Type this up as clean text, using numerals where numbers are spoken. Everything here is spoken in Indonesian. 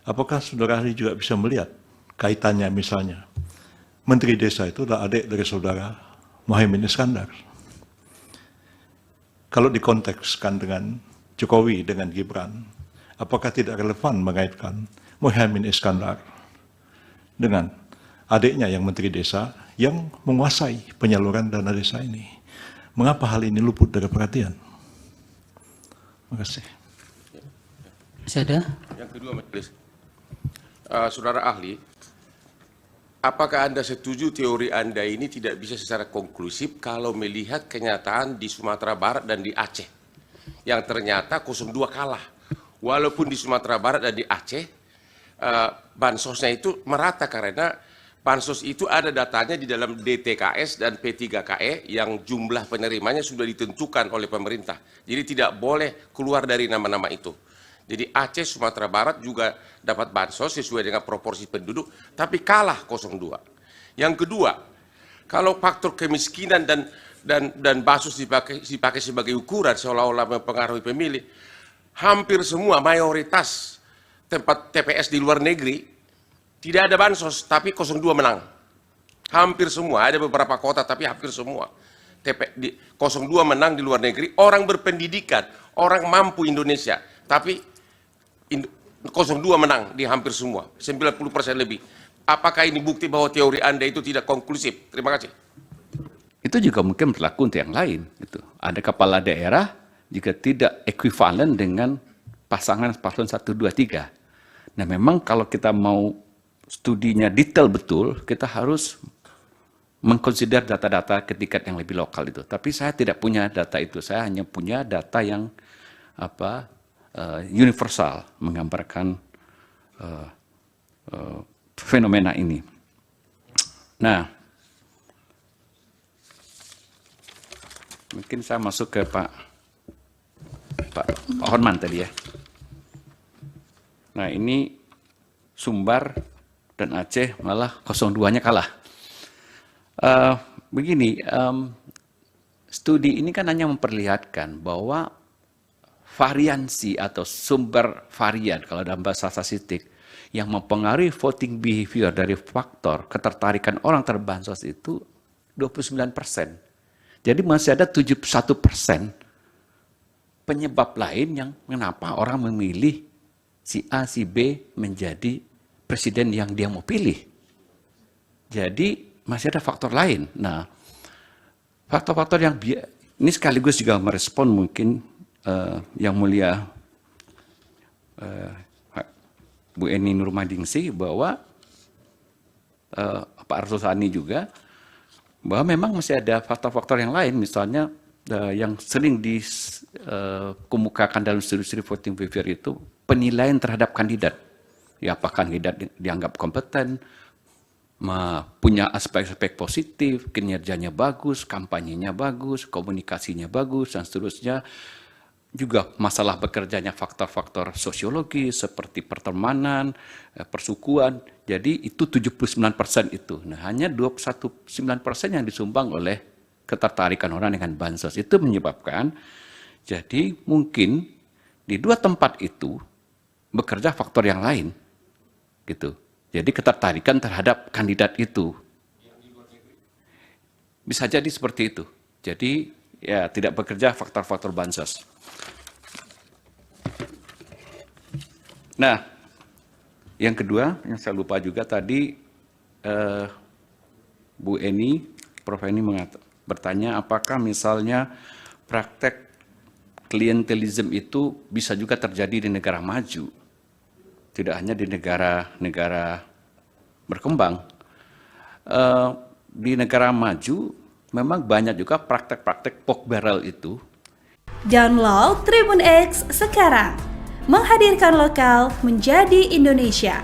Apakah saudara ahli juga bisa melihat kaitannya misalnya Menteri Desa itu adalah adik dari saudara Muhaimin Iskandar. Kalau dikontekskan dengan Jokowi dengan Gibran, apakah tidak relevan mengaitkan Muhaimin Iskandar dengan adiknya yang Menteri Desa yang menguasai penyaluran dana desa ini? Mengapa hal ini luput dari perhatian? Terima kasih. Masih ada? Yang kedua, Majelis. Saudara ahli, apakah Anda setuju teori Anda ini tidak bisa secara konklusif kalau melihat kenyataan di Sumatera Barat dan di Aceh? Yang ternyata 02 kalah. Walaupun di Sumatera Barat dan di Aceh, bansosnya itu merata karena bansos itu ada datanya di dalam DTKS dan P3KE yang jumlah penerimanya sudah ditentukan oleh pemerintah. Jadi tidak boleh keluar dari nama-nama itu. Jadi Aceh, Sumatera Barat juga dapat bansos sesuai dengan proporsi penduduk, tapi kalah 02. Yang kedua, kalau faktor kemiskinan dan bansos dipakai sebagai ukuran seolah-olah mempengaruhi pemilih, hampir semua mayoritas tempat TPS di luar negeri tidak ada bansos, tapi 02 menang. Hampir semua, ada beberapa kota tapi hampir semua. 02 menang di luar negeri, orang berpendidikan, orang mampu Indonesia, tapi 02 menang di hampir semua, 90% lebih. Apakah ini bukti bahwa teori Anda itu tidak konklusif? Terima kasih. Itu juga mungkin berlaku untuk yang lain. Gitu. Ada kepala daerah jika tidak ekuivalen dengan pasangan paslon 1, 2, 3. Nah memang kalau kita mau studinya detail betul, kita harus mengkonsider data-data ke tingkat yang lebih lokal itu. Tapi saya tidak punya data itu, saya hanya punya data yang universal, menggambarkan fenomena ini. Nah, mungkin saya masuk ke Pak Horman tadi ya. Nah ini Sumbar dan Aceh malah 02-nya kalah. Begini, studi ini kan hanya memperlihatkan bahwa variansi atau sumber varian kalau dalam bahasa statistik yang mempengaruhi voting behavior dari faktor ketertarikan orang terbansos itu 29%. Jadi masih ada 71% penyebab lain yang kenapa orang memilih si A, si B menjadi presiden yang dia mau pilih. Jadi masih ada faktor lain. Nah, faktor-faktor yang ini sekaligus juga merespon mungkin yang mulia Bu Eni Nurmadingsi bahwa Pak Arsul Sani juga bahwa memang masih ada faktor-faktor yang lain, misalnya yang sering dikemukakan dalam studi-studi voting behavior itu penilaian terhadap kandidat. Ya, apakah kandidat dianggap kompeten, punya aspek-aspek positif, kinerjanya bagus, kampanyenya bagus, komunikasinya bagus, dan seterusnya. Juga masalah bekerjanya faktor-faktor sosiologi seperti pertemanan, persukuan. Jadi itu 79% itu. Nah, hanya 21,9% yang disumbang oleh ketertarikan orang dengan bansos. Itu menyebabkan jadi mungkin di dua tempat itu bekerja faktor yang lain. Gitu. Jadi ketertarikan terhadap kandidat itu. Bisa jadi seperti itu. Jadi ya tidak bekerja faktor-faktor bansos. Nah, yang kedua, yang saya lupa juga tadi, Bu Eni, Prof. Eni bertanya apakah misalnya praktek klientelisme itu bisa juga terjadi di negara maju, tidak hanya di negara-negara berkembang. Di negara maju memang banyak juga praktek-praktek pork barrel itu. Download Tribun X sekarang, menghadirkan lokal menjadi Indonesia.